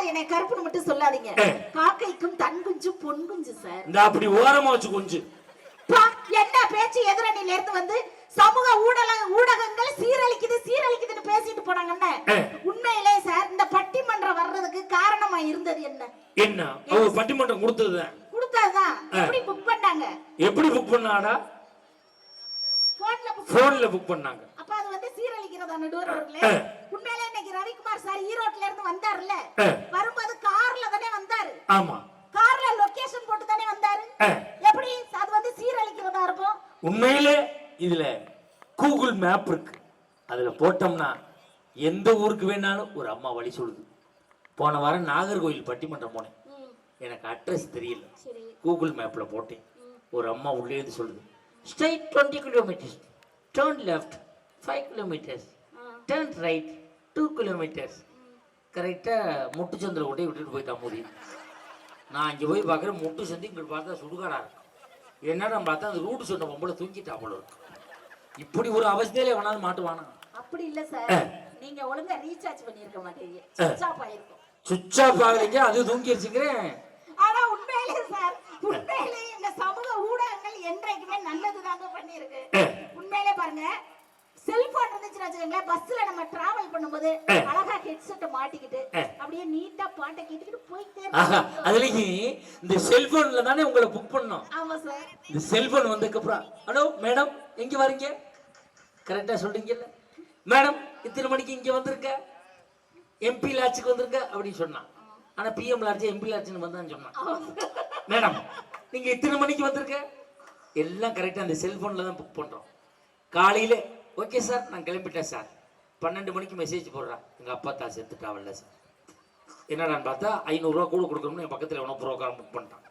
Sir என்னை கருப்புன்னு மட்டும் சொல்லாதீங்க. காக்கைக்கும் தன் குஞ்சு பொன் குஞ்சு சார். இந்த அப்படி ஓரமா வச்சு குஞ்சு. என்ன பேச்சு எதிரணியில இருந்து வந்து சமூக ஊடகங்கள் சீரழிக்குதுன்னு பேசிட்டு போனாங்கன்னு உண்மையிலே சார் இந்த பட்டிமன்றம் வர்றதுக்கு காரணமா இருந்தது என்ன அவங்க பட்டிமன்றம் கொடுத்ததுதான் எப்படி புக் பண்ணாங்க? எப்படி புக் பண்ணாடா? போன்ல புக் பண்ணாங்க. அப்ப அது வந்து சீரழிக்கிறதா நடுவர் அவர்களே? உண்மையிலே இன்னைக்கு ரவிக்குமார் சார் ஈரோட்ல இருந்து வந்தாருல்ல, வரும்போது கார்ல தானே வந்தாரு. ஆமா, கார்ல லொகேஷன் போட்டு தானே வந்தாரு. எப்படி அது வந்து சீரழிக்கிறதா இருக்கும்? உண்மையிலே இதுல கூகுள் மேப் இருக்கு, அதுல போட்டோம்னா எந்த ஊருக்கு வேணாலும் ஒரு அம்மா வழி சொல்லுது. போன வாரம் நாகர்கோவில் பட்டிமன்றம் போனேன், எனக்கு அட்ரஸ் தெரியல, கூகுள் மேப்ல போட்டேன். ஒரு அம்மா உள்ளே இருந்து சொல்லுது, straight 20 kilometers, turn left 5 kilometers, turn right 2 kilometers. கரெக்டா முட்டு சந்தில கொண்டே விட்டுட்டு போயிட்டா மூதி. நான் இங்கே போய் பார்க்குறேன், முட்டு சந்தி இங்கிட்டு பார்த்தா சுடுகாடா இருக்கும். என்னடா பார்த்தா அந்த ரூட் சொன்ன பொம்பளை தூங்கிட்டா போல இருக்கு. இப்படி ஒரு அவஸ்தையில வேணாலும் மாட்டுவானா? அப்படி இல்ல சார், நீங்க ஒழுங்கா ரீசார்ஜ் பண்ணிருக்க மாட்டீங்க, சுவிட்ச் ஆஃப் ஆயிருக்கும். சுவிட்ச் ஆஃப் ஆகலைங்க, அது தூங்கிருச்சுங்கிறேன். ஆனா உண்மையிலே சார், உண்மையிலே இந்த சமூக ஊடகங்கள் என்றைக்குமே நல்லதுதாங்க பண்ணிருக்கு. உண்மையிலே பாருங்க, செல்போன் இருந்துச்சுன்னு வச்சுக்கோங்களேன், பஸ்ல நம்ம டிராவல் பண்ணும்போது அழகா ஹெட்செட் மாட்டிக்கிட்டு அப்படியே நீட்டா பாட்டை கேட்டுக்கிட்டு போயிட்டே இருக்கோம். அதுலயும் இந்த செல்போன்ல தானே உங்களை புக் பண்ணோம். ஆமா சார். இந்த செல்போன் வந்ததுக்கு அப்புறம், ஹலோ மேடம் எங்க வரீங்க, கரெக்டா சொல்றீங்கல்ல மேடம், இத்தனை மணிக்கு இங்க வந்திருக்க, எம்பி லாட்சிக்கு வந்திருக்க அப்படின்னு சொன்னான். ஆனா பிஎம் லாட்சி எம்பி லாட்சின்னு வந்தான்னு சொன்னான். மேடம் நீங்க இத்தனை மணிக்கு வந்திருக்க, எல்லாம் கரெக்டா அந்த செல்போன்ல தான் புக் பண்றோம். காலையில ஓகே சார் நான் கிளம்பிட்டேன் சார், 12 மணிக்கு மெசேஜ் போடுறான், எங்கள் அப்பா தான் செத்துட்டாவல்ல சார். என்னடான்னு பார்த்தா 500 ரூபா கூட கொடுக்கணும்னு என் பக்கத்தில் எவனோ ப்ரோக்ராம் புக் பண்ணிட்டான்.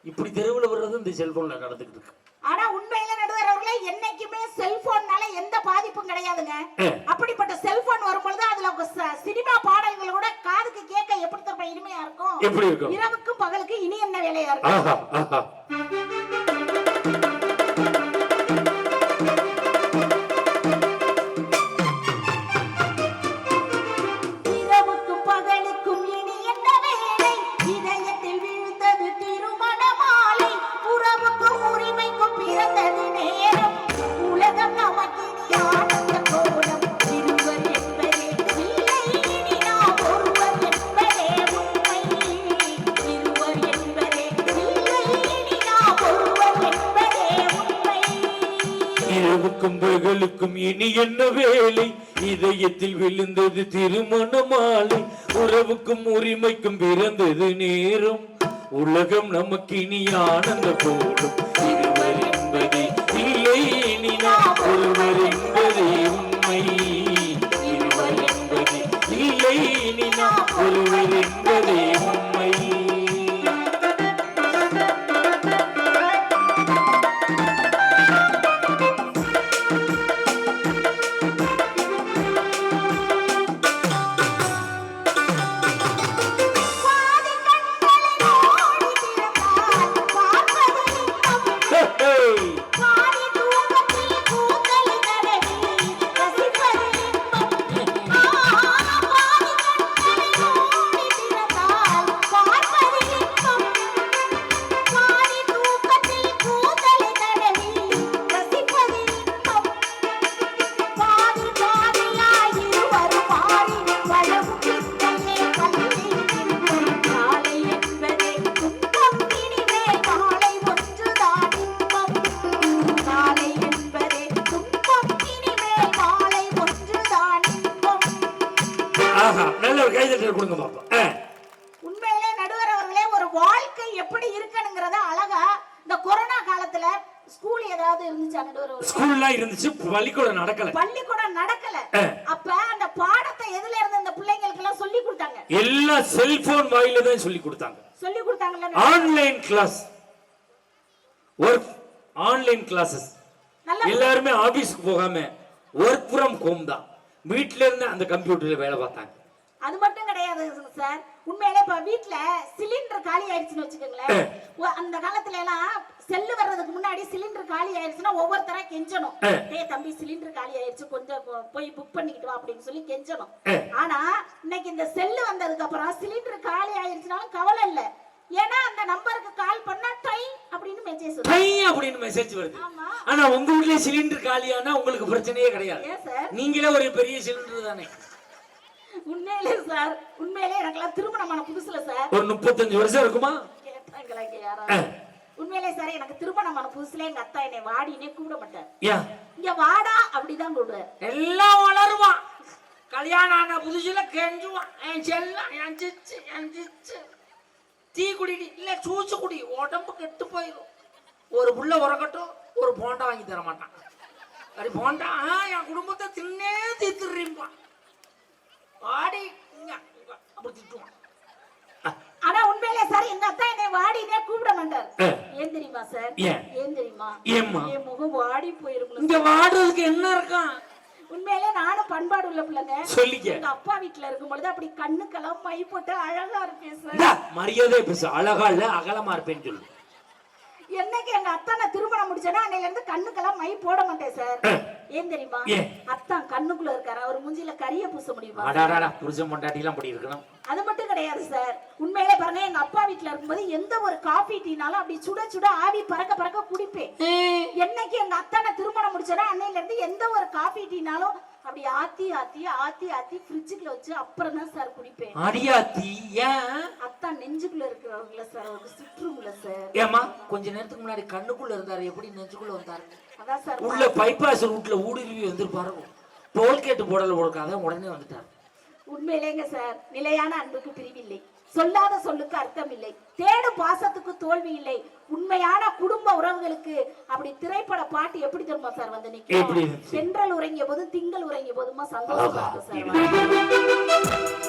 இப்படி தெருவில் வர்றது இந்த செல்போனில் நடந்துக்கிட்டு இருக்கு. ஆனா உண்மையில நடுவர் அவர்களே, என்னைக்குமே செல்போன்னால எந்த பாதிப்பும் கிடையாதுங்க. அப்படிப்பட்ட செல்போன் வரும்பொழுது அதுல சினிமா பாடல்கள் கூட காதுக்கு கேட்க எப்படி தப்ப இனிமையா இருக்கும். எப்படி இருக்கும்? இரவுக்கும் பகலுக்கு இனி என்ன வேலையா இருக்கும். பகலுக்கும் இனி என்ன வேலை, இதயத்தில் விழுந்தது திருமண மாலை, உறவுக்கும் உரிமைக்கும் பிறந்தது நேரம், உலகம் நமக்கு இனி ஆனந்த போடும், இருவர் என்பதே இல்லை இனி நாம் ஒருவர் என்பதே உண்மை, இருவர் என்பதே இல்லை இனி நாம் ஒருவர் என்பதே உண்மை. உண்மையிலே நடுவர் அவர்களே, ஒரு வாழ்க்கை எப்படி இருக்கணுங்கிறத அழகா இந்த கொரோனா காலத்துல ஸ்கூல் ஏதாவது இருந்துச்சா நடுவர் அவர்களே? ஸ்கூல்லாம் இருந்துச்சு, பள்ளிக்கூடம் நடக்கல. அப்ப அந்த பாடத்தை எதுல இருந்து அந்த பிள்ளைங்களுக்கு எல்லாம் சொல்லி கொடுத்தாங்க? எல்லாம் செல்போன் வாயில தான் சொல்லி கொடுத்தாங்கல்ல. Online class, work online classes. எல்லாரும் ஆபீஸ்க்கு போகாம ஒர்க் ஃப்ரம் ஹோம் தான், வீட்ல இருந்து அந்த கம்ப்யூட்டர்ல வேலை பார்த்தாங்க. அது மட்டும் கிடையாது சார், உண்மையிலே இப்ப வீட்ல சிலிண்டர் காலி ஆயிடுச்சுன்னு வச்சுக்கோங்களேன். அந்த காலத்துல எல்லாம் செல்லு வர்றதுக்கு முன்னாடி சிலிண்டர் காலி ஆயிடுச்சுன்னா ஒவ்வொருத்தரா கெஞ்சணும். டேய் தம்பி சிலிண்டர் காலி ஆயிடுச்சு கொஞ்சம் போய் புக் பண்ணிக்கிட்டு வா அப்படின்னு சொல்லி கெஞ்சணும். ஆனா இன்னைக்கு இந்த செல்லு வந்ததுக்கு அப்புறம் சிலிண்டர் காலி ஆயிடுச்சுனாலும் கவலை இல்ல. ஏன்னா அந்த நம்பருக்கு கால் பண்ணா டை அப்படின்னு மெசேஜ் வருது. டை அப்படின்னு மெசேஜ் வருது. ஆனா உங்க வீட்ல சிலிண்டர் காலியானா உங்களுக்கு பிரச்சனையே கிடையாது. ஏன் சார்? நீங்களே ஒரு பெரிய சிலிண்டர் தானே. உண்மையிலே சார், உண்மையிலே எனக்கெல்லாம் திருமணமான புதுசுல சார் ஒரு 35 வருஷம் இருக்குமா? உண்மையிலே சார் எனக்கு திருமணமான புதுசுல எங்க அத்தா என்னை வாடினே கூப்பிட மாட்டார். ஏன்? இங்க வாடா அப்படிதான் கூப்பிடுவார். எல்லாம் வளருவான். கல்யாணம் ஆன புதுசுல கெஞ்சுவான். என் செல்லம், என் சிச்சு, என் சிச்சு. டீ குடிடி இல்ல சூச்சு குடி, உடம்பு கெட்டு போயிடும். ஒரு புள்ள உறக்கட்டும், ஒரு போண்டா வாங்கி தர மாட்டான். சரி போண்டா என் குடும்பத்தை தின்னே தீத்துறீம்பான். வாடி அப்படி திட்டுவான். ஆனா உண்மையிலே சார் எங்க அத்தா என்னை வாடினே கூப்பிட மாட்டார். ஏன் தெரியுமா சார்? ஏன் தெரியுமா? ஏம்மா? என் முகம் வாடி போயிருக்கும். இங்க வாடுறதுக்கு என்ன இருக்கான்? உண்மையிலே நானும் பண்பாடு உள்ள பிள்ளைங்க. சொல்லிக்க. எங்க அப்பா வீட்டுல இருக்கும்பொழுது அப்படி கண்ணுக்கெல்லாம் மை போட்டு அழகா இருப்பேன் சார். மரியாதை பேசு. அழகா இல்ல அகலமா இருப்பேன்னு சொல்லு. என்னைக்கு எங்க அத்தா நான் திருமணம் முடிச்சேன்னா அன்னையில இருந்து கண்ணுக்கெல்லாம் மை போட மாட்டேன் சார். ஏன் தெரியுமா? அத்தான் கண்ணுக்குள்ள இருக்காரு, அவர் மூஞ்சில கரிய பூச முடியுமா? அடாடா புருஷன் பொண்டாட்டி எல்லாம் அப்படி இருக்கணும். அது மட்டும் கிடையாது சார். உண்மையிலே பாருங்க எங்க அப்பா வீட்டுல இருக்கும்போது எந்த ஒரு காபி டீனாலும் அப்படி சுட சுட ஆவி பறக்க பறக்க குடிப்பேன். என்னைக்கு எங்க அத்தா நான் திருமணம் முடிச்சேன்னா அன்னையில இருந்து எந்த ஒரு காபி டீனாலும் அப்படி ஆத்தி ஆத்தி ஆத்தி ஆத்தி ஃப்ரிட்ஜுக்குள்ள வச்சு அப்புறம் தான் சார் குடிப்பேன். அடியாத்தி ஏன்? அத்தா நெஞ்சுக்குள்ள இருக்கிறவங்கள சார் ஒரு சுற்றுமுல சார். ஏமா கொஞ்ச நேரத்துக்கு முன்னாடி கண்ணுக்குள்ள இருந்தாரு, எப்படி நெஞ்சுக்குள்ள வந்தாரு? அதான் சார் உள்ள பைபாஸ் ரூட்ல ஊடுருவி வந்திருப்பாரு. டோல்கேட் போடல போடுக்காத உடனே வந்துட்டாரு. உண்மையிலேங்க சார், நிலையான அன்புக்கு பிரிவில்லை, சொல்லாத சொல்லுக்கு அர்த்தம் இல்லை, தேடும் பாசத்துக்கு தோல்வி இல்லை. உண்மையான குடும்ப உறவுகளுக்கு அப்படி திரைப்பட பாட்டு எப்படி தெரியுமா சார் வந்து நிக்கும்? சென்றல் உறங்கிய போது திங்கள் உறங்கிய போதுமா சந்தோஷமா இருக்கு சார்.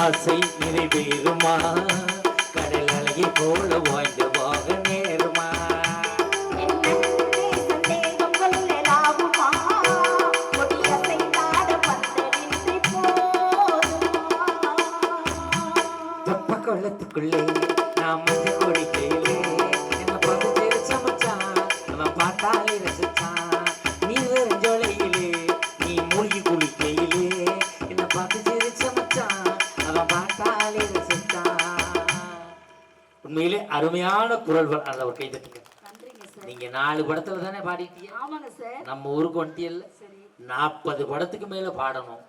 ஆசை நிறைவேறுமா? கடல் அலையை போல வாழ்ந்து வாக நேருமா? தெப்ப கொள்ளத்துக்குள்ளே நான் மஞ்சள் கொடிக்கையிலே என்ன பகுதி சமைச்சான், அவன் பார்த்தாலே ரசிச்சான். நீ வெறுஞ்சோலையிலே நீ மூழ்கி குளிக்கையிலே என்ன பகுதி சமைச்சான், அவன் பார்த்தாலே ரசிச்சான். உண்மையிலே அருமையான குரல்கள். அதை ஒரு கை தட்டுங்க. நீங்க 4 படத்துல தானே பாடிட்டீங்க. நம்ம ஊருக்கு வந்துட்டியல்ல, 40 படத்துக்கு மேல பாடணும்,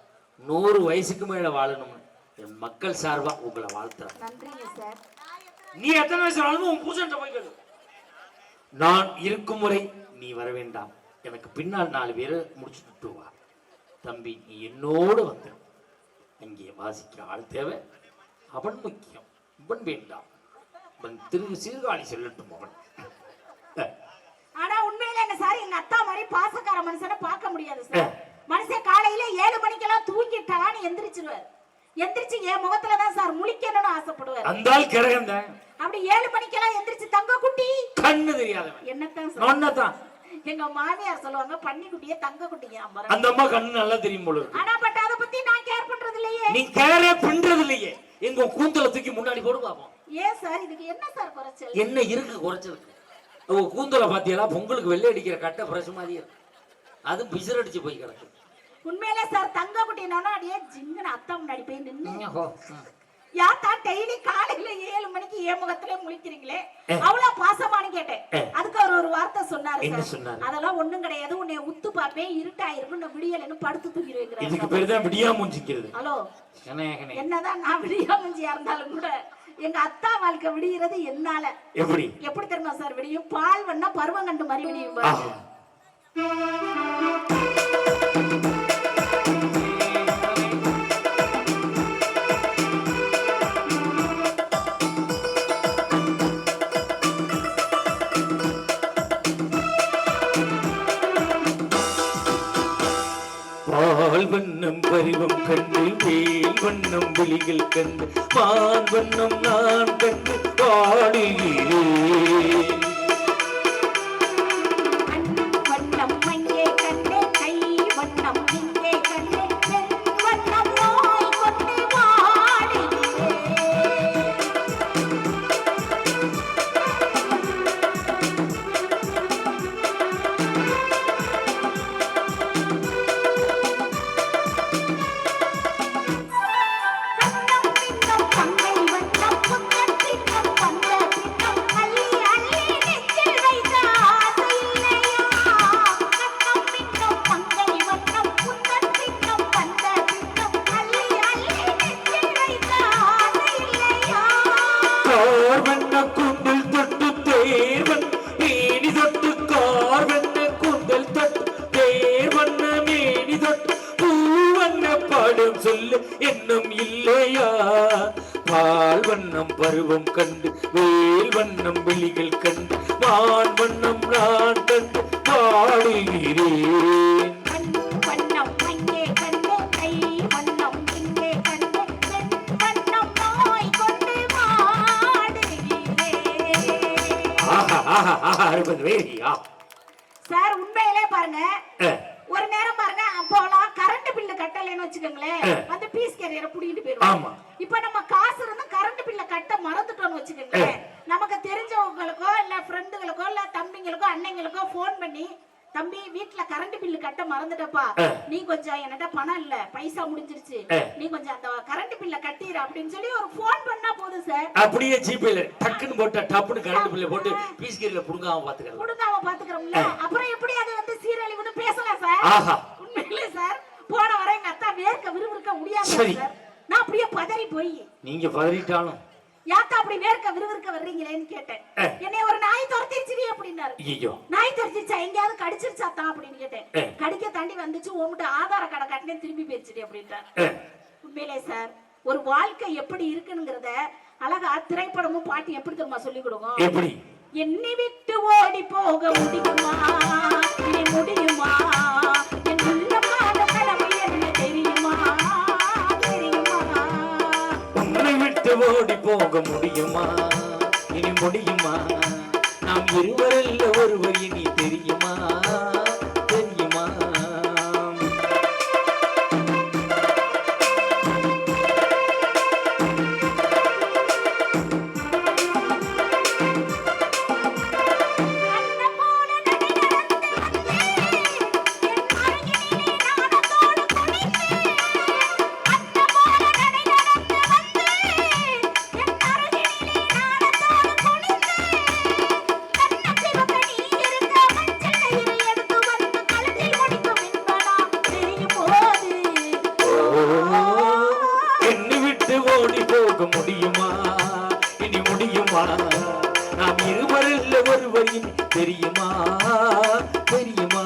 100 வயசுக்கு மேல வாழணும். என் மக்கள் சார்பா உங்களை வாழ்த்துறேன். நீ எத்தனை வயசு வாழணும் உன் பூசன்ட்ட போய் கேளு. நான் இருக்கும் முறை நீ வர வேண்டாம், எனக்கு பின்னால் 4 பேரை முடிச்சுட்டு வா. தம்பி நீ என்னோடு வந்து அங்கே வாசிக்க ஆள் தேவை. அவன் முக்கியம், இவன் வேண்டாம். அவன் சீர்காழி செல்லட்டும் அவன். ஆனா உண்மையில என்ன சார், எங்க அத்தா மாதிரி பாசக்கார மனுஷனை பார்க்க முடியாது சார். மனுஷன் காலையில 7 மணிக்கெல்லாம் தூங்கிட்டான்னு எந்திரிச்சிருவார். எந்திரிச்சு என் முகத்துல தான் சார் முழிக்கணும்னு ஆசைப்படுவார். அந்தால் கிரகந்த அப்படி 7 மணிக்கெல்லாம் எந்திரிச்சு தங்க குட்டி கண்ணு தெரியாதவன் என்னத்தான் சொன்னதான். எங்க மாமியார் சொல்லுவாங்க பன்னி குட்டியே தங்க குட்டிங்க. அந்த அம்மா கண்ணு நல்லா தெரியும் போல. ஆனா பட் அத பத்தி நான் கேர் பண்றது இல்லையே. நீ கேரே பண்றது இல்லையே. எங்க கூந்தல தூக்கி முன்னாடி போடு பாப்போம். ஏன் சார் இதுக்கு என்ன சார் குறைச்சல்? என்ன இருக்கு குறைச்சலுக்கு? உங்க கூந்தல பாத்தியலா பொங்கலுக்கு வெள்ளை அடிக்கிற கட்டை பிரஸ் மாதிரி இருக்கு. அது பிசர் அடிச்சு போய் கிடக்கு. உண்மையிலே சார் தங்க குட்டினோனா அப்படியே ஜிங்கன அத்தா முன்னாடி போய் நின்னு யாத்தா டெய்லி காலையில 7 மணிக்கு என் முகத்திலே முழிக்கிறீங்களே அவ்வளவு பாசமானு கேட்டேன். அதுக்கு அவர் ஒரு வார்த்தை சொன்னாரு சார். அதெல்லாம் ஒண்ணும் கிடையாது, உன்னை உத்து பாப்பேன் இருட்டாயிருக்கும் நான் விடியலன்னு படுத்து தூக்கி வைக்கிறேன். இதுக்கு பேரு தான் விடியா மூஞ்சிக்கிறது. ஹலோ என்னதான் நான் விடியா மூஞ்சியா இருந்தாலும் கூட எங்க அத்தா வாழ்க்கை விடியறது என்னால. எப்படி தெரியுமா சார் விடியும்? பால் வண்ணா பருவம் கண்டு மாதிரி விடியும் பாருங்க. பால் வண்ணம் பருவம் கண்டு வேல் வண்ணம் விழிகள் கண்டு மான் வண்ணம் நான் கண்டு பாடுகிறேன். வண்ணம் மங்கே கண்டு கை வண்ணம் இங்கே கண்டு வண்ணம் நோய் கொண்டு வாடுகிறேன். சொல்லு என்னும் இல்லையா? பால் வண்ணம் பருவம் கண்டு வேல் வண்ணம் விழிகள் கண்டு மான் வண்ணம் நான் கண்டு பாடுகிறேன். வண்ணம் அங்கே கண்டு கை வண்ணம் இங்கே கண்டு வண்ணம் நோய் கொண்டு வாடுகிறேன். சார் உண்மையிலே பாருங்க, ஒரு நேரம் பாருங்க அப்போலாம் கரண்ட் பில்லு கட்டலைன்னு வச்சுக்கோங்களேன், வந்து பீஸ் கேரியரை புடிங்கிட்டு போயிடுவாங்க. இப்ப நம்ம காசு இருந்து கரண்ட் பில்ல கட்ட மறந்துட்டோம்னு வச்சுக்கோங்களேன், நமக்கு தெரிஞ்சவங்களுக்கோ இல்ல ஃப்ரெண்டுகளுக்கோ இல்ல தம்பிங்களுக்கோ அண்ணங்களுக்கோ போன் பண்ணி தம்பி வீட்டுல கரண்ட் பில்லு கட்ட மறந்துட்டப்பா, நீ கொஞ்சம் என்கிட்ட பணம் இல்ல பைசா முடிஞ்சிருச்சு, நீ கொஞ்சம் அந்த கரண்ட் பில்ல கட்டிடு அப்படின்னு சொல்லி ஒரு போன் பண்ணா போதும் சார். அப்படியே ஜிபேல டக்குன்னு போட்டு டப்புன்னு கரண்ட் பில்ல போட்டு பீஸ் கேரியர்ல புடுங்காம பாத்துக்கிறோம்ல. அப்புறம் எப்படி அது வந்து சீரழிவுன்னு பேசலாம் சார். உண்மையிலே சார் போன வர எங்க அத்தா வேர்க்க விறுவிறுக்க முடியாது சார். நான் அப்படியே பதறி போய் நீங்க பதறிட்டாலும் யாத்தா அப்படி வேர்க்க விறுவிறுக்க வர்றீங்களேன்னு கேட்டேன். என்னை ஒரு நாய் துரத்திருச்சு அப்படின்னாரு. ஐயோ நாய் துரத்திருச்சா எங்கயாவது கடிச்சிருச்சாத்தான் அப்படின்னு கேட்டேன். கடிக்க தாண்டி வந்துச்சு உங்ககிட்ட ஆதார கார்டை காட்டினே திரும்பி போயிருச்சு அப்படின்ட்டார். உண்மையிலே சார் ஒரு வாழ்க்கை எப்படி இருக்குங்கிறத அழகா திரைப்படமும் பாட்டு எப்படி தெரியுமா சொல்லி கொடுக்கும். எப்படி? என்னை விட்டு ஓடி போக முடியுமா, இனி முடியுமா, என் உள்ளமான கடமை என்ன தெரியுமா, தெரியுமா, உன்னை விட்டு ஓடி போக முடியுமா, இனி முடியுமா, நாம் இருவரல்ல ஒருவர் இனி தெரியுமா, தெரியுமா. முடியுமா, இனி முடியுமா, நாம் இருவரில் ஒருவர் தெரியுமா, தெரியுமா.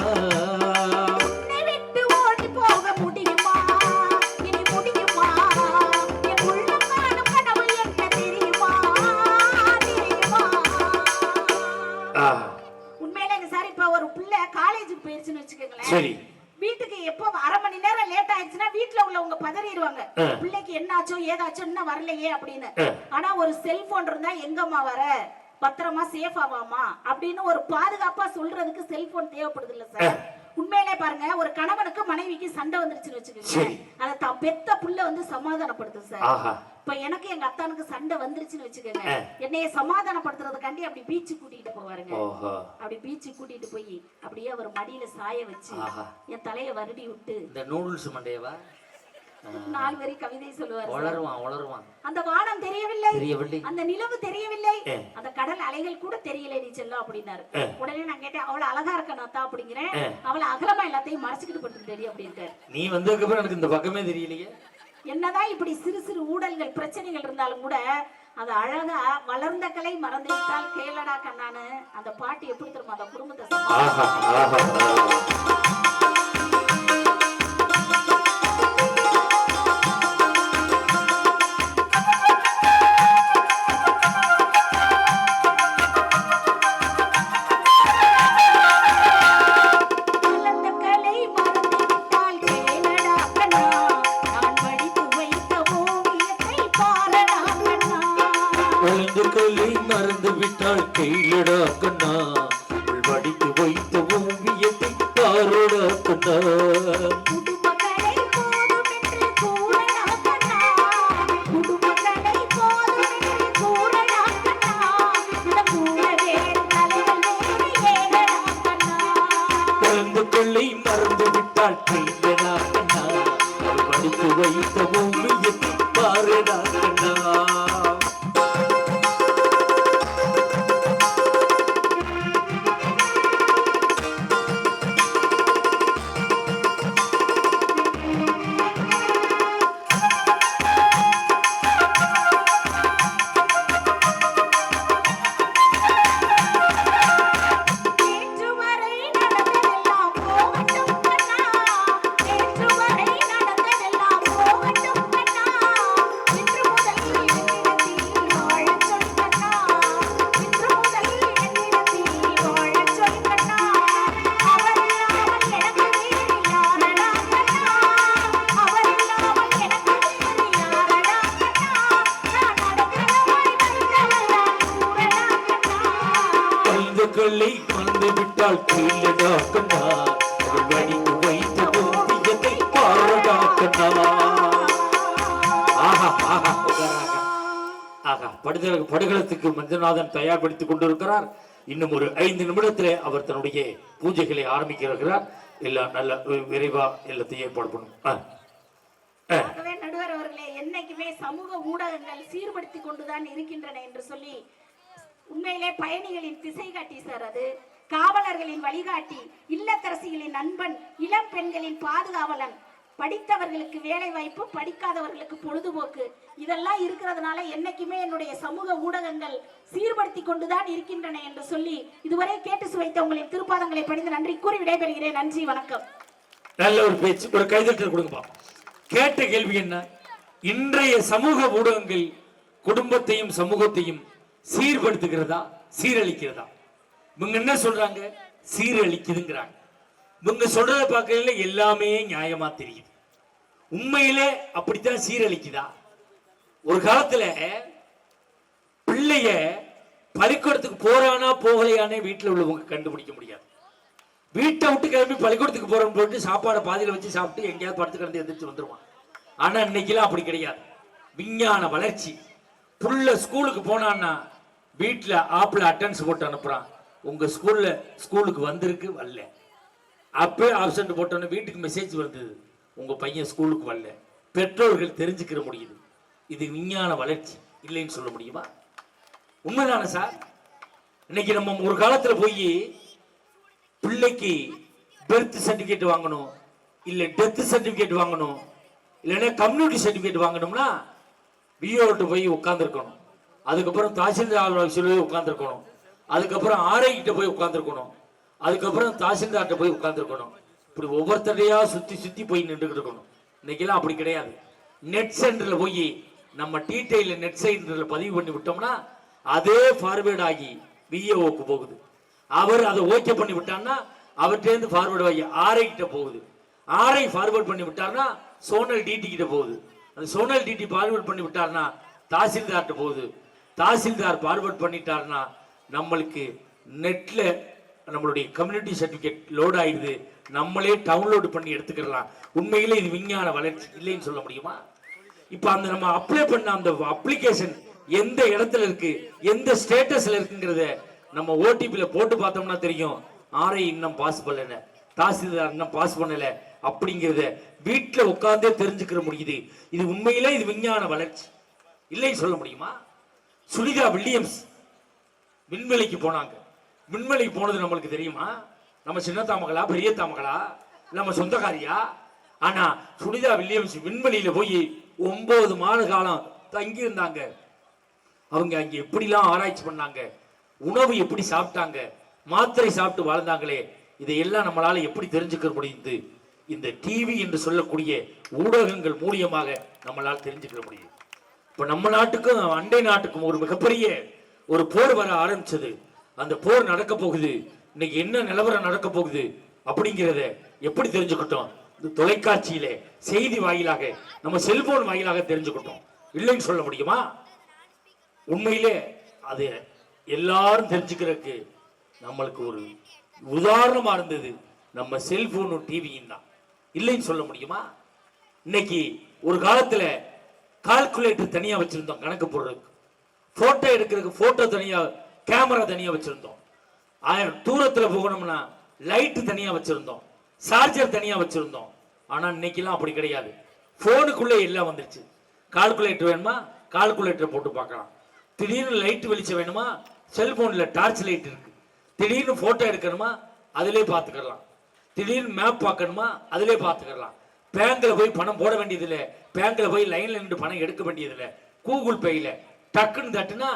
வீட்டுக்கு எப்போ அரை மணி நேரம் லேட் ஆயிடுச்சுன்னா வீட்டுல உள்ளவங்க பதறிடுவாங்க, பிள்ளைக்கு என்னாச்சோ ஏதாச்சோ இன்னும் வரலையே அப்படின்னு. ஆனா ஒரு செல்போன் இருந்தா எங்கம்மா வர, பத்திரமா சேஃப் ஆவாமா அப்படின்னு ஒரு பாதுகாப்பா சொல்றதுக்கு செல்போன் தேவைப்படுது இல்ல சார்? உண்மையிலே பாருங்க, ஒரு கணவனுக்கு மனைவிக்கு சண்டை வந்துருச்சுன்னு வச்சுக்கோங்க, அதை தான் பெத்த புள்ள வந்து சமாதானப்படுத்தும் சார். இப்ப எனக்கு எங்க அத்தானுக்கு சண்டை வந்துருச்சுன்னு வச்சுக்கோங்க, என்னைய சமாதானப்படுத்துறதுக்காண்டி அப்படி பீச்சு கூட்டிட்டு போவாருங்க. அப்படி பீச்சு கூட்டிட்டு போய் அப்படியே அவர் மடியில சாய வச்சு என் தலைய வருடி விட்டு, இந்த நூடுல்ஸ் மண்டையவா 4 வரி கவிதை சொல்லுவார். வளருவான். அந்த வானம் தெரியவில்லை, அந்த நிலவு தெரியவில்லை, அந்த கடல் அலைகள் கூட தெரியல நீ செல்லம் அப்படின்னாரு. உடனே நான் கேட்டேன், அவளை அழகா இருக்க நாத்தா அப்படிங்கிறேன், அவளை அகலமா எல்லாத்தையும் மறைச்சுக்கிட்டு படுத்துட்டேடி அப்படின்ட்டு. நீ வந்ததுக்கு அப்புறம் எனக்கு இந்த பக்கமே தெரியலையே. என்னதான் இப்படி சிறு சிறு ஊழல்கள் பிரச்சனைகள் இருந்தாலும் கூட அது அழகா வளர்ந்த கலை மறந்து விட்டால் கேளடா கண்ணான்னு அந்த பாட்டு எப்படி தெரியுமா அந்த குடும்பத்தை மறந்து விட்டால் கையிலடா கண்ணா, படித்து வைத்த ஓவியத்தை பாரடா கண்ணா. குழந்தை கொள்ளை மறந்து விட்டால் கையிலடா கண்ணா, படித்து வைத்த ஓவியத்தை பாரடா கண்ணா. கொள்ளை மறந்து விட்டால் கீழடா கண்ணா, வடித்து வைத்த ஓவியத்தை பாரடா கண்ணா. படுகளத்துக்கு மஞ்சநாதன் தயார்படுத்திக் கொண்டிருக்கிறார். இன்னும் ஒரு 5 நிமிடத்திலே அவர் தன்னுடைய பூஜைகளை ஆரம்பிக்கிறார். எல்லாம் நல்ல விரைவா எல்லாத்தையும் ஏற்பாடு பண்ணும். நடுவர் அவர்களே, என்னைக்குமே சமூக ஊடகங்கள் சீர்படுத்தி கொண்டுதான் இருக்கின்றன என்று சொல்லி உண்மையிலே பயணிகளின் திசை காட்டி சார், அது காவலர்களின் வழிகாட்டி, இல்லத்தரசிகளின் நண்பன், இளம் பெண்களின் பாதுகாவலன், படித்தவர்களுக்கு வேலை வாய்ப்பு, படிக்காதவர்களுக்கு பொழுதுபோக்கு, இதெல்லாம் இருக்கிறதுனால என்னைக்குமே என்னுடைய சமூக ஊடகங்கள் சீர்படுத்தி கொண்டுதான் இருக்கின்றன என்று சொல்லி இதுவரை கேட்டு சுவைத்த உங்களின் திருப்பாதங்களை பணிந்து நன்றி கூறி விடைபெறுகிறேன். நன்றி, வணக்கம். நல்ல ஒரு பேச்சு, ஒரு கைதட்டல் கொடுங்கப்பா. கேட்ட கேள்வி என்ன? இன்றைய சமூக ஊடகங்கள் குடும்பத்தையும் சமூகத்தையும் சீர்படுத்துகிறதா சீரழிக்கிறதா? இவங்க என்ன சொல்றாங்க? சீரழிக்குதுங்கிறாங்க. இவங்க சொல்றத பார்க்கல எல்லாமே நியாயமா தெரியுது. உண்மையிலே அப்படித்தான் சீரழிக்குதா? ஒரு காலத்துல பிள்ளைய பள்ளிக்கூடத்துக்கு போறானா போகலையானே வீட்டுல உள்ளவங்க கண்டுபிடிக்க முடியாது. வீட்டை விட்டு கிளம்பி பள்ளிக்கூடத்துக்கு போறோம்னு போட்டு சாப்பாடை பாதியில வச்சு சாப்பிட்டு எங்கேயாவது படுத்து கிடந்து எந்திரிச்சு வந்துருவான். ஆனா இன்னைக்கெல்லாம் அப்படி கிடையாது. விஞ்ஞான வளர்ச்சி. புள்ள ஸ்கூலுக்கு போனான்னா வீட்டுல ஆப்பிள் அட்டன்ஸ் போட்டு அனுப்புறான், உங்க ஸ்கூலுக்கு வந்திருக்கு வரல. அப்பே ஆப்சண்ட் போட்டோன்னு வீட்டுக்கு மெசேஜ் வந்தது, உங்க பையன் ஸ்கூலுக்கு வரல. பெற்றோர்கள் தெரிஞ்சுக்கிற முடியுது. இது விஞ்ஞான வளர்ச்சி இல்லைன்னு சொல்ல முடியுமா? உண்மைதானே சார்? இன்னைக்கு நம்ம ஒரு காலத்துல போய் பிள்ளைக்கு பர்த் சர்டிபிகேட் வாங்கணும், இல்ல டெத் சர்டிபிகேட் வாங்கணும், இல்லைன்னா கம்யூனிட்டி சர்டிபிகேட் வாங்கணும்னா பிஓட்டு போய் உட்காந்துருக்கணும். அதுக்கப்புறம் தாசில்தார் சொல்லி உட்காந்துருக்கணும். அதுக்கப்புறம் ஆர்ஐ கிட்ட போய் உட்காந்துருக்கணும். அதுக்கப்புறம் தாசில்தார்கிட்ட போய் உட்காந்துருக்கணும். இப்படி ஒவ்வொருத்தரையா சுத்தி போய் நின்றுகிட்டு இருக்கணும். இன்னைக்கெல்லாம் அப்படி கிடையாது. நெட் சென்டர்ல போய் நம்ம டீடைல நெட் சென்டர்ல பதிவு பண்ணி விட்டோம்னா அதே ஃபார்வேர்ட் ஆகி விஏஓக்கு போகுது. அவர் அதை ஓகே பண்ணி விட்டான்னா அவர்கிட்ட ஃபார்வேர்டு ஆகி ஆர்ஐ கிட்ட போகுது. ஆரை ஃபார்வர்ட் பண்ணி விட்டார்னா சோனல் டிடி கிட்ட போகுது. அந்த சோனல் டிடி ஃபார்வர்ட் பண்ணி விட்டார்னா தாசில்தார்கிட்ட போகுது. தாசில்தார் ஃபார்வர்ட் பண்ணிட்டார்னா நம்மளுக்கு நெட்ல நம்மளுடைய கம்யூனிட்டி சர்டிபிகேட் லோட் ஆயிடுது. நம்மளே டவுன்லோடு பண்ணி எடுத்துக்கலாம். உண்மையிலே இது விஞ்ஞான வளர்ச்சி இல்லைன்னு சொல்ல முடியுமா? இப்ப அந்த நம்ம அப்ளை பண்ண அந்த அப்ளிகேஷன் எந்த இடத்துல இருக்கு, எந்த ஸ்டேட்டஸ்ல இருக்குங்கிறத நம்ம ஓடிபில போட்டு பார்த்தோம்னா தெரியும். ஆரை இன்னும் பாஸ் பண்ணல, தாசில்தார் இன்னும் பாஸ் பண்ணல அப்படிங்கிறத வீட்டுல உட்கார்ந்தே தெரிஞ்சுக்கிற முடியுது. இது உண்மையிலே இது விஞ்ஞான வளர்ச்சி இல்லைன்னு சொல்ல முடியுமா? சுனிதா வில்லியம்ஸ் விண்வெளிக்கு போனாங்க. விண்வெளிக்கு போனது நம்மளுக்கு தெரியுமா? நம்ம சின்ன தாமகளா, பெரிய தாமகளா, நம்ம சொந்தக்காரியா? ஆனா சுனிதா வில்லியம்ஸ் விண்வெளியில போய் 9 மாத காலம் தங்கி இருந்தாங்க. அவங்க அங்க எப்படிலாம் ஆராய்ச்சி பண்ணாங்க, உணவு எப்படி சாப்பிட்டாங்க, மாத்திரை சாப்பிட்டு வாழ்ந்தாங்களே, இதையெல்லாம் நம்மளால எப்படி தெரிஞ்சுக்க முடியுது? இந்த டிவி என்று சொல்லக்கூடிய ஊடகங்கள் மூலியமாக நம்மளால் தெரிஞ்சுக்க முடியும். இப்ப நம்ம நாட்டுக்கும் அண்டை நாட்டுக்கும் ஒரு மிகப்பெரிய ஒரு போர் வர ஆரம்பிச்சது. அந்த போர் நடக்க போகுது. இன்னைக்கு என்ன நிலவரம் நடக்க போகுது அப்படிங்கிறத எப்படி தெரிஞ்சுக்கிட்டோம்? இந்த தொலைக்காட்சியில செய்தி வாயிலாக, நம்ம செல்போன் வாயிலாக தெரிஞ்சுக்கிட்டோம். இல்லைன்னு சொல்ல முடியுமா? உண்மையிலே அது எல்லாரும் தெரிஞ்சுக்கிறதுக்கு நம்மளுக்கு ஒரு உதாரணமா இருந்தது நம்ம செல்போனும் டிவியும் தான். இல்லைன்னு சொல்ல முடியுமா? இன்னைக்கு ஒரு காலத்துல கால்குலேட்டர் தனியா வச்சிருந்தோம் கணக்கு போடுறதுக்கு, போட்டோ எடுக்கிறதுக்கு போட்டோ தனியா, கேமரா தனியா வச்சிருந்தோம். தூரத்துல போகணும்னா லைட் தனியா வச்சிருந்தோம், சார்ஜர் தனியா வச்சிருந்தோம். ஆனா இன்னைக்கெல்லாம் அப்படி கிடையாது. போனுக்குள்ளே எல்லாம் வந்துருச்சு. கால்குலேட்டர் வேணுமா, கால்குலேட்டர் போட்டு பார்க்கலாம். திடீர்னு லைட் வெளிச்சம் வேணுமா, செல்போன்ல டார்ச் லைட் இருக்கு. திடீர்னு போட்டோ எடுக்கணுமா, அதிலே பார்த்துக்கலாம். திடீர்னு மேப் பார்க்கணுமா, அதிலே பார்த்துக்கலாம். பேங்க்ல போய் பணம் போட வேண்டியதில்லை, பேங்க்ல போய் லைன்ல நின்று பணம் எடுக்க வேண்டியதில்லை. கூகுள் பேயில டக்குன்னு தட்டுனா,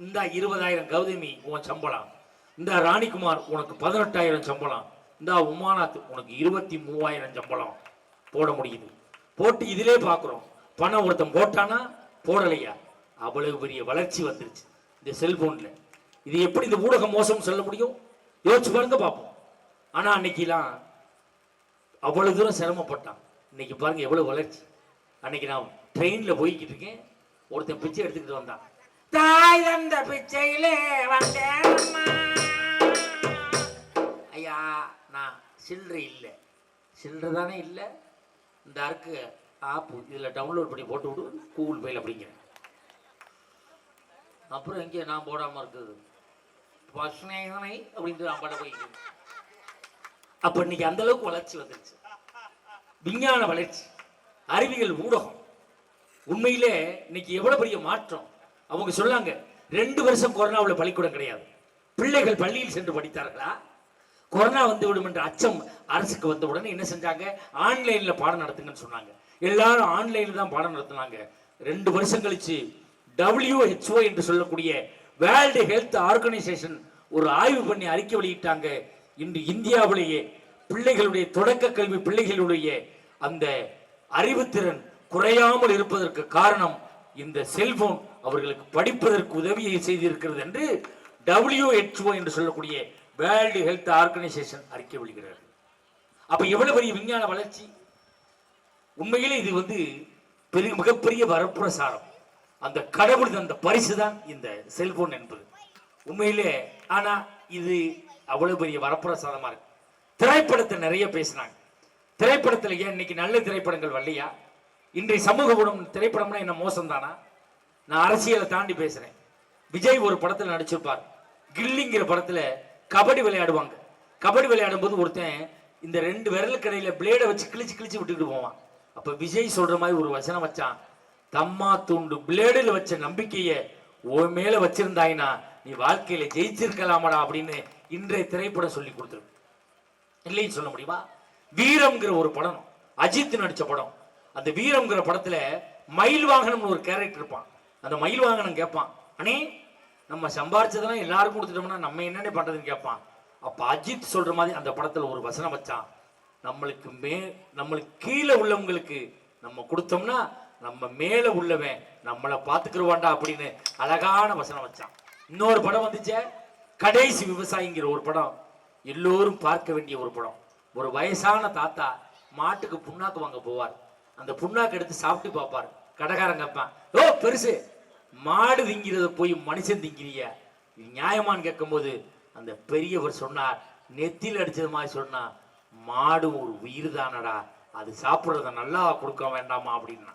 இந்த 20,000 கௌதமி உன் சம்பளம், இந்த ராணிக்குமார் உனக்கு 18,000 சம்பளம், இந்த உமாநாத் உனக்கு 23,000 சம்பளம் போட முடியுது. போட்டு இதிலே பார்க்குறோம். பணம் ஒருத்தன் போட்டானா போடலையா, அவ்வளவு பெரிய வளர்ச்சி வந்துருச்சு இந்த செல்போன்ல. இது எப்படி இந்த ஊடகம் மோசம் சொல்ல முடியும்? யோசிச்சு பாருங்க பார்ப்போம். ஆனா அன்னைக்கெல்லாம் அவ்வளவு தூரம் சிரமப்பட்டான். இன்னைக்கு பாருங்க எவ்வளவு வளர்ச்சி. அன்னைக்கு நான் ட்ரெயின்ல போய்கிட்டு இருக்கேன், ஒருத்தன் பிச்சை எடுத்துக்கிட்டு வந்தான். தாய் தந்த பிச்சையிலே வந்தேன் ஐயா, நான் சில்லறை இல்லை. சில்லறை தானே இல்லை, இந்த அருக்கு ஆப்பு இதில் டவுன்லோட் பண்ணி போட்டு விடு கூகுள் பேல அப்படிங்கிறேன். அப்புறம் எங்கே நான் போடாமல் இருக்குது பசுனை அப்படின்ட்டு நான் பட போய்க்கிறேன். அப்போ இன்னைக்கு அந்த அளவுக்கு வளர்ச்சி வந்துருச்சு, விஞ்ஞான வளர்ச்சி, அறிவியல் ஊடகம். உண்மையிலே இன்னைக்கு எவ்வளவு பெரிய மாற்றம். அவங்க சொன்னாங்க 2 வருஷம் கொரோனாவில் பள்ளிக்கூடம் கிடையாது, பிள்ளைகள் பள்ளியில் சென்று படித்தார்களா? கொரோனா வந்து விடும் என்ற அச்சம் அரசுக்கு வந்த உடனே என்ன செஞ்சாங்க, ஆன்லைன்ல பாடம் நடத்துங்கன்னு சொன்னாங்க. எல்லாரும் ஆன்லைன்ல தான் பாடம் நடத்தினாங்க. 2 வருஷம் கழிச்சு WHO என்று சொல்லக்கூடிய வேர்ல்டு ஹெல்த் ஆர்கனைசேஷன் ஒரு ஆய்வு பண்ணி அறிக்கை வெளியிட்டாங்க. இன்று இந்தியாவிலேயே பிள்ளைகளுடைய தொடக்க கல்வி, பிள்ளைகளுடைய அந்த அறிவுத்திறன் குறையாமல் இருப்பதற்கு காரணம் இந்த செல்போன் அவர்களுக்கு படிப்பதற்கு உதவியை செய்திருக்கிறது என்று WHO என்று சொல்லக்கூடிய வேர்ல்டு ஹெல்த் ஆர்கனைசேஷன் அறிக்கை வெளியிடுகிறது. அப்ப எவ்வளவு பெரிய விஞ்ஞான வளர்ச்சி. உண்மையிலே இது வந்து மிகப்பெரிய வரப்பிரசாரம். அந்த கடவுள் அந்த பரிசு தான் இந்த செல்போன் என்பது உண்மையிலே. ஆனா இது அவ்வளவு பெரிய வரப்பிரசாதமா இருக்கு. திரைப்படத்தை நிறைய பேசினாங்க. திரைப்படத்துல ஏன் இன்னைக்கு நல்ல திரைப்படங்கள் வரலையா? இன்றைய சமூக ஊடகம் திரைப்படம்னா என்ன மோசம் தானா? நான் அரசியலை தாண்டி பேசுறேன். விஜய் ஒரு படத்துல நடிச்சிருப்பார். கில்லிங்கிற படத்துல கபடி விளையாடுவாங்க. கபடி விளையாடும் போது ஒருத்தன் இந்த 2 விரலுக்கு இடையில பிளேடை வச்சு கிழிச்சு கிழிச்சு விட்டுக்கிட்டு போவான். அப்ப விஜய் சொல்ற மாதிரி ஒரு வசனம் வச்சான், தம்மா தூண்டு பிளேடில் வச்ச நம்பிக்கைய உன் மேல வச்சிருந்தாயினா நீ வாழ்க்கையில ஜெயிச்சிருக்கலாமடா அப்படின்னு இன்றைய திரைப்படம் சொல்லி கொடுத்துருக்கு. இல்லைன்னு சொல்ல முடியுமா? வீரம்ங்கிற ஒரு படம், அஜித் நடிச்ச படம். அந்த வீரம்ங்கிற படத்துல மயில் வாகனம்னு ஒரு கேரக்டர் இருப்பான். அந்த மயில் வாகனம் கேட்பான், அண்ணே நம்ம சம்பாரிச்சதெல்லாம் எல்லாருக்கும் கொடுத்துட்டோம்னா நம்ம என்னென்ன பண்றதுன்னு கேட்பான். அப்ப அஜித் சொல்ற மாதிரி அந்த படத்துல ஒரு வசனம் வச்சான், நம்மளுக்கு கீழே உள்ளவங்களுக்கு நம்ம கொடுத்தோம்னா நம்ம மேல உள்ளவன் நம்மளை பாத்துக்கிறவாண்டா அப்படின்னு அழகான வசனம் வச்சான். இன்னொரு படம் வந்துச்சே, கடைசி விவசாயிங்கிற ஒரு படம், எல்லோரும் பார்க்க வேண்டிய ஒரு படம். ஒரு வயசான தாத்தா மாட்டுக்கு புண்ணாக்கு வாங்க போவார். அந்த புண்ணாக்கு எடுத்து சாப்பிட்டு பார்ப்பார். கடைக்காரன் கேட்பான், ஓ பெருசு, மாடு திங்கிறத போய் மனுஷன் திங்கிறிய, இது நியாயமான்னு கேட்கும்போது அந்த பெரியவர் சொன்னார், நெத்தியில் அடிச்சது மாதிரி சொன்னா, மாடு ஒரு உயிர் தானடா, அது சாப்பிட்றத நல்லா கொடுக்க வேண்டாமா அப்படின்னா.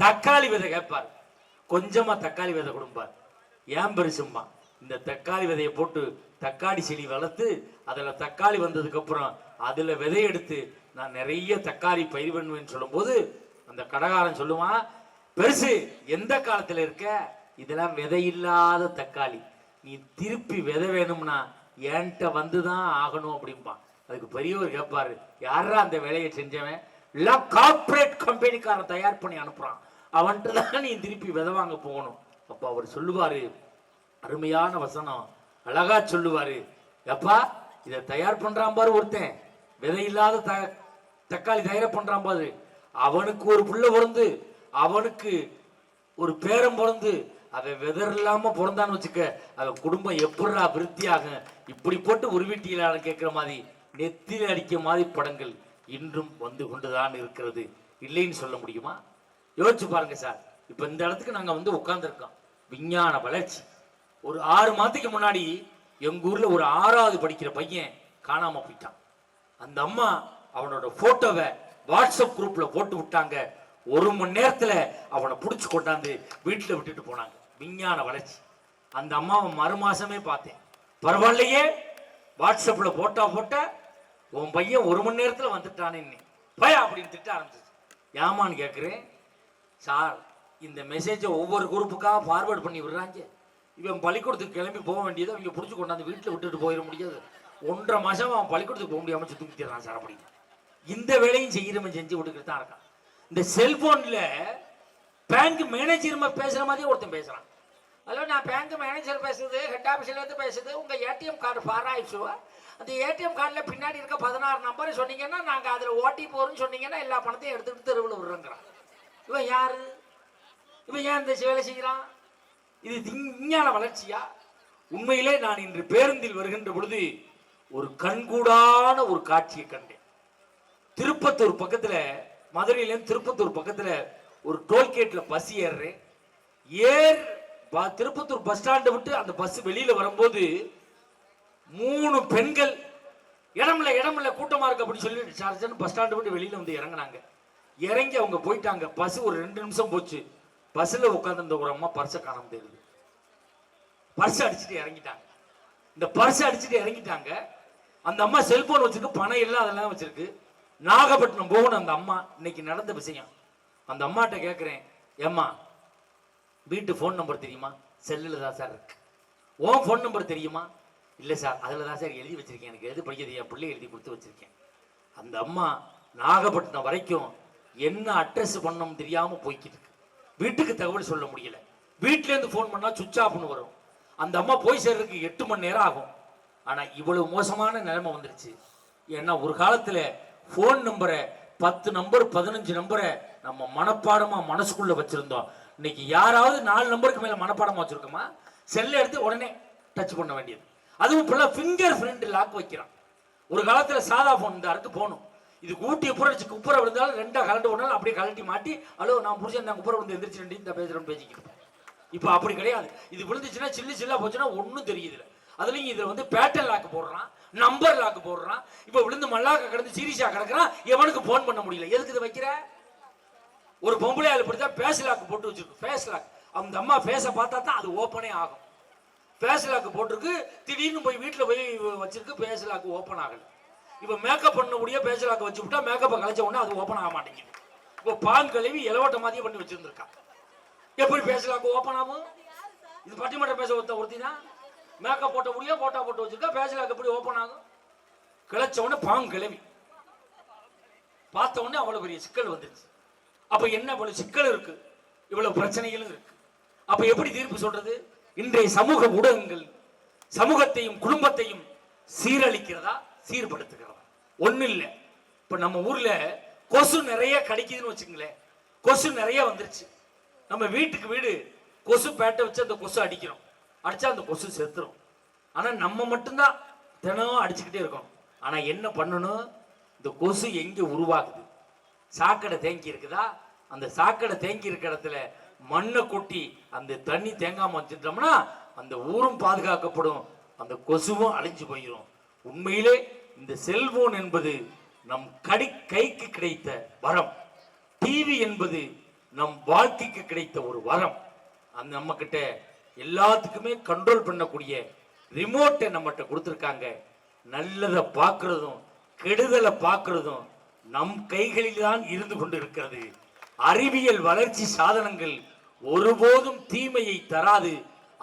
தக்காளி விதை கேட்பார், கொஞ்சமா தக்காளி விதை கொடுப்பார். ஏன் பெருசும்மா, இந்த தக்காளி விதையை போட்டு தக்காளி செடி வளர்த்து அதில் தக்காளி வந்ததுக்கு அப்புறம் அதில் விதை எடுத்து நான் நிறைய தக்காளி பயிர் பண்ணுவேன்னு சொல்லும்போது அந்த கடைக்காரன் சொல்லுவான், பெருசு எந்த காலத்தில் இருக்க, இதெல்லாம் விதை இல்லாத தக்காளி, நீ திருப்பி விதை வேணும்னா என்கிட்ட வந்துதான் ஆகணும் அப்படிம்பான். அதுக்கு பெரியவர் கேட்பாரு, யாரா அந்த வேலையை செஞ்சவன், எல்லாம் கார்பரேட் கம்பெனிக்காரன் தயார் பண்ணி அனுப்புறான், அவன்கிட்ட தான் நீ திருப்பி விதை வாங்க போகணும். அப்போ அவர் சொல்லுவாரு, அருமையான வசனம், அழகா சொல்லுவாரு, எப்பா இதை தயார் பண்றான் பாரு ஒருத்தன், விதை இல்லாத தக்காளி தயார் பண்றான் பாரு, அவனுக்கு ஒரு புள்ள பிறந்து அவனுக்கு ஒரு பேரம் பிறந்து அவன் வெதர் இல்லாம பிறந்தான்னு வச்சுக்க, அவன் குடும்பம் எப்படா விருத்தியாகும். இப்படி போட்டு உருவிட்டியிலான கேட்கிற மாதிரி நெத்தில அடிக்க மாதிரி படங்கள் இன்றும் வந்து கொண்டுதான் இருக்கிறது. இல்லைன்னு சொல்ல முடியுமா? யோசிச்சு பாருங்க சார். இப்ப இந்த இடத்துக்கு நாங்க வந்து உட்கார்ந்துருக்கோம். விஞ்ஞான வளர்ச்சி. ஒரு 6 மாதத்துக்கு முன்னாடி எங்க ஊர்ல ஒரு 6வது படிக்கிற பையன் காணாம போயிட்டான். அந்த அம்மா அவனோட போட்டோவை வாட்ஸ்அப் குரூப்ல போட்டு விட்டாங்க. 1 மணி நேரத்துல அவனை புடிச்சு கொண்டாந்து வீட்டுல விட்டுட்டு போனாங்க. விஞ்ஞான வளர்ச்சி. அந்த அம்மாவை மறுமாசமே பார்த்தேன். பரவாயில்லையே, வாட்ஸ்அப்ல போட்ட உன் பையன் 1 மணி நேரத்துல வந்துட்டானே பய அப்படின்னு திட்ட ஆரம்பிச்சிச்சு. ஏமான்னு கேட்கிறேன். சார், இந்த மெசேஜை ஒவ்வொரு குரூப்புக்காக ஃபார்வர்ட் பண்ணி விடுறாங்க. இவன் பள்ளிக்கூடத்துக்கு கிளம்பி போக வேண்டியது அவங்க பிடிச்சி கொண்டாந்து வீட்டில் விட்டுட்டு போயிட முடியாது. 1.5 மாசம் அவன் பள்ளிக்கூடத்துக்கு போக முடியாம தூக்கிடுறான் சார். அப்படின்னு இந்த வேலையும் செய்யறவன் செஞ்சு விட்டுக்கிட்டு தான் இருக்கான். இந்த செல்போன்ல பேங்க் மேனேஜர் பேசுற மாதிரி ஒருத்தன் பேசுறான். ஹலோ, நான் பேங்க் மேனேஜர் பேசுறது, ஹெட் ஆஃபீஸ்ல இருந்து பேசுறது, உங்க ஏடிஎம் கார்டு ஃபாராயிடுச்சு, அந்த ஏடிஎம் கார்டில் பின்னாடி இருக்க 16 நம்பர் சொன்னீங்கன்னா நாங்கள் அதில் ஓட்டி போறோம்னு சொன்னீங்கன்னா எல்லா பணத்தையும் எடுத்துக்கிட்டு தெருவில் விடுறோங்கிறான். இவன் யாரு? இவன் ஏன் இந்த வேலை செய்கிறான்? இது விஞ்ஞான வளர்ச்சியா? உண்மையிலே நான் இன்று பேருந்தில் வருகின்ற பொழுது ஒரு கண்கூடான ஒரு காட்சியை கண்டேன். திருப்பத்தூர் பக்கத்துல, மதுரையிலேருந்து திருப்பத்தூர் பக்கத்துல ஒரு டோல்கேட்ல பஸ் ஏறுறேன். திருப்பத்தூர் பஸ் ஸ்டாண்டை விட்டு அந்த பஸ் வெளியில வரும்போது 3 பெண்கள் இடமில்ல கூட்டமா இருக்கு அப்படின்னு சொல்லி சார்ஜன் பஸ் ஸ்டாண்டை விட்டு வெளியில வந்து இறங்கினாங்க. இறங்கி அவங்க போயிட்டாங்க. பஸ் ஒரு 2 நிமிஷம் போச்சு. பஸ்ல உட்கார்ந்து ஒரு அம்மா பர்ஸை காணாம போயிருது. பர்ஸ் அடிச்சுட்டு இறங்கிட்டாங்க. இந்த பர்ஸ் அடிச்சுட்டு இறங்கிட்டாங்க. அந்த அம்மா செல்போன் வச்சிருக்கு, பணம் எல்லாம் அதெல்லாம் வச்சிருக்கு. நாகப்பட்டினம் போகணும் அந்த அம்மா. இன்னைக்கு நடந்த விஷயம். அந்த அம்மாட்ட கேட்கிறேன், ஏம்மா வீட்டு போன் நம்பர் தெரியுமா? செல்லுல தான் சார் இருக்கு. உன் போன் நம்பர் தெரியுமா? இல்லை சார், அதில் தான் சார் எழுதி வச்சிருக்கேன், எனக்கு எது படிக்கிறது என் பிள்ளை எழுதி கொடுத்து வச்சிருக்கேன். அந்த அம்மா நாகப்பட்டினம் வரைக்கும் என்ன அட்ரஸ் பண்ணணும் தெரியாம போய்கிட்டு இருக்கு. வீட்டுக்கு தகவல் சொல்ல முடியல. வீட்டுல இருந்து போன் பண்ணா சுவிட்ச் ஆஃப்னு வரும். அந்த அம்மா போய் சேர்றதுக்கு 8 மணி நேரம் ஆகும். ஆனா இவ்வளவு மோசமான நிலைமை வந்துருச்சு. ஏன்னா ஒரு காலத்துல போன் நம்பரை 10 நம்பர் 15 நம்பரை நம்ம மனப்பாடமா மனசுக்குள்ள வச்சிருந்தோம். இன்னைக்கு யாராவது 4 நம்பருக்கு மேல மனப்பாடமா வச்சிருக்கோமா? செல்ல எடுத்து உடனே டச் பண்ண வேண்டியது. அதுவும் இப்ப ஃபிங்கர் பிரிண்ட் லாக் வைக்கிறான். ஒரு காலத்துல சாதா போன் இந்த அடுத்து போகணும், இது ஊட்டியை புரட்சி குப்புற விழுந்தாலும் 2 கலண்டு ஒன்னாலும் அப்படியே கலட்டி மாட்டி, ஹலோ நான் புரிஞ்சேன், நான் குப்புற விழுந்து எந்திரிச்சு இந்த பேசுறேன்னு பேசிக்கிட்டு. இப்ப அப்படி கிடையாது. இது விழுந்துச்சுன்னா சில்லா போச்சுன்னா ஒன்னும் தெரியுது. அதுலயும் இதுல வந்து பேட்டர்ன் லாக் போடுறான், நம்பர் லாக் போடுறான். இப்ப விழுந்து மல்லாக்க கிடந்து சீரியஸா கிடக்குறான். எவனுக்கு போன் பண்ண முடியல. எதுக்கு இது வைக்கிற? ஒரு பொம்பளை ஆள் இப்படிதான் பேஸ் லாக் போட்டு வச்சிருக்கு. Face lock. அந்த அம்மா ஃபேஸை பார்த்தா தான் அது ஓப்பனே ஆகும். ஃபேஸ் லாக் போட்டிருக்கு. திடீர்னு போய் வீட்டில் போய் வச்சிருக்கு, ஃபேஸ் லாக் ஓப்பன் ஆகல. இப்போ மேக்கப் பண்ண முடிய ஃபேஸ் லாக் வச்சு விட்டா மேக்கப்பை கலைச்ச உடனே அது ஓப்பன் ஆக மாட்டேங்குது. இப்போ பான் கழுவி இலவட்ட மாதிரியே பண்ணி வச்சிருந்திருக்கா. எப்படி ஃபேஸ் லாக் ஓப்பன் ஆகும்? இது பட்டிமன்ற பேச ஒருத்தி தான். மேக்கப் போட்ட முடிய போட்டா போட்டு வச்சிருக்கா, ஃபேஸ் லாக் எப்படி ஓப்பன் ஆகும்? கிளச்ச உடனே பான் கிளவி பார்த்த உடனே அவ்வளவு பெரிய சிக்கல் வந்துருச்சு. அப்ப என்ன இவ்வளவு சிக்கல் இருக்கு, இவ்வளவு பிரச்சனைகளும் இருக்கு. அப்ப எப்படி தீர்ப்பு சொல்றது? இன்றைய சமூக ஊடகங்கள் சமூகத்தையும் குடும்பத்தையும் சீரழிக்கிறதா சீர்படுத்துகிறதா? ஒண்ணு இல்ல. இப்ப நம்ம ஊர்ல கொசு நிறைய கடிக்குதுன்னு வச்சுங்களேன். கொசு நிறைய வந்துருச்சு. நம்ம வீட்டுக்கு வீடு கொசு பேட்டை வச்சு அந்த கொசு அடிக்கிறோம். அடிச்சா அந்த கொசு செத்துரும். ஆனா நம்ம மட்டும்தான் தினம் அடிச்சுக்கிட்டே இருக்கோம். ஆனா என்ன பண்ணணும்? இந்த கொசு எங்க உருவாகுது, சாக்கடை தேங்கி இருக்குதா? அந்த சாக்கடை தேங்கி இருக்க இடத்துல மண்ணை கொட்டி அந்த தண்ணி தேங்காம வச்சுட்டோம்னா அந்த ஊரும் பாதுகாக்கப்படும், அந்த கொசுவும் அழிஞ்சு போயிடும். உண்மையிலே இந்த செல்போன் என்பது நம் கைக்கு கிடைத்த வரம். டிவி என்பது நம் வாழ்க்கைக்கு கிடைத்த ஒரு வரம். அந்த நம்ம கிட்ட எல்லாத்துக்குமே கண்ட்ரோல் பண்ணக்கூடிய ரிமோட்டை நம்மகிட்ட கொடுத்துருக்காங்க. நல்லதை பார்க்கறதும் கெடுதலை பார்க்கறதும் நம் கைகளில் தான் இருந்து கொண்டு இருக்கிறது. அறிவியல் வளர்ச்சி சாதனங்கள் ஒருபோதும் தீமையை தராது.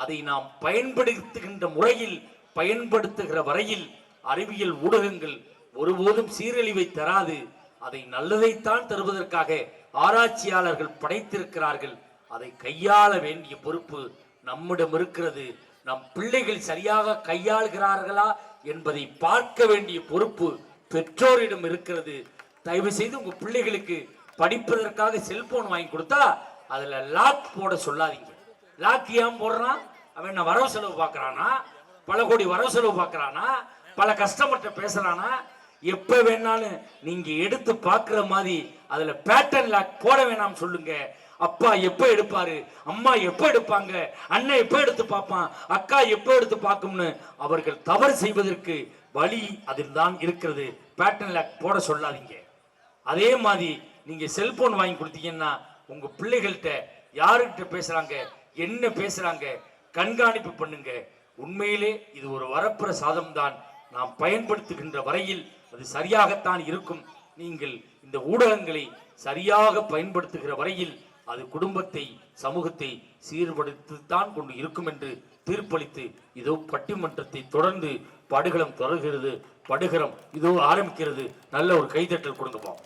அதை நாம் பயன்படுத்துகின்ற முறையில் பயன்படுத்துகிற வரையில் அறிவியல் ஊடகங்கள் ஒருபோதும் சீரழிவை தராது. அதை நல்லதைத்தான் தருவதற்காக ஆராய்ச்சியாளர்கள் படைத்திருக்கிறார்கள். அதை கையாள வேண்டிய பொறுப்பு நம்மிடம் இருக்கிறது. நம் பிள்ளைகள் சரியாக கையாளுகிறார்களா என்பதை பார்க்க வேண்டிய பொறுப்பு பெற்றோரிடம் இருக்கிறது. தயவு செய்து உங்க பிள்ளைகளுக்கு படிப்பதற்காக செல்போன் வாங்கி கொடுத்தா அதுல லாக் போட சொல்லாதீங்க. லாக் ஏன் போடுறான்? அவன் என்ன வரவு செலவு பார்க்கறானா? பல கோடி வரவு செலவு பார்க்கறானா? பல கஸ்டமர்கிட்ட பேசுறானா? எப்ப வேணாலும் நீங்க எடுத்து பார்க்கிற மாதிரி அதுல பேட்டர்ன் லாக் போட வேணாம் சொல்லுங்க. அப்பா எப்ப எடுப்பாரு, அம்மா எப்ப எடுப்பாங்க, அண்ணன் எப்ப எடுத்து பார்ப்பான், அக்கா எப்ப எடுத்து பார்க்கும்னு அவர்கள் தவறு செய்வதற்கு வழி அதில் தான் இருக்கிறது. பேட்டர்ன் லாக் போட சொல்லாதீங்க. அதே மாதிரி நீங்க செல்போன் வாங்கி கொடுத்தீங்கன்னா உங்க பிள்ளைகள்கிட்ட யாருக்கிட்ட பேசுறாங்க, என்ன பேசுறாங்க கண்காணிப்பு பண்ணுங்க. உண்மையிலே இது ஒரு வரப்பிரசாதம் தான். நாம் பயன்படுத்துகின்ற வரையில் அது சரியாகத்தான் இருக்கும். நீங்கள் இந்த ஊடகங்களை சரியாக பயன்படுத்துகிற வரையில் அது குடும்பத்தை சமூகத்தை சீர்படுத்தித்தான் கொண்டு இருக்கும் என்று தீர்ப்பளித்து இதோ பட்டிமன்றத்தை தொடர்ந்து படுகளம் தொடர்கிறது. படுகளம் இதோ ஆரம்பிக்கிறது. நல்ல ஒரு கைதட்டல் கொடுங்கப்போம்.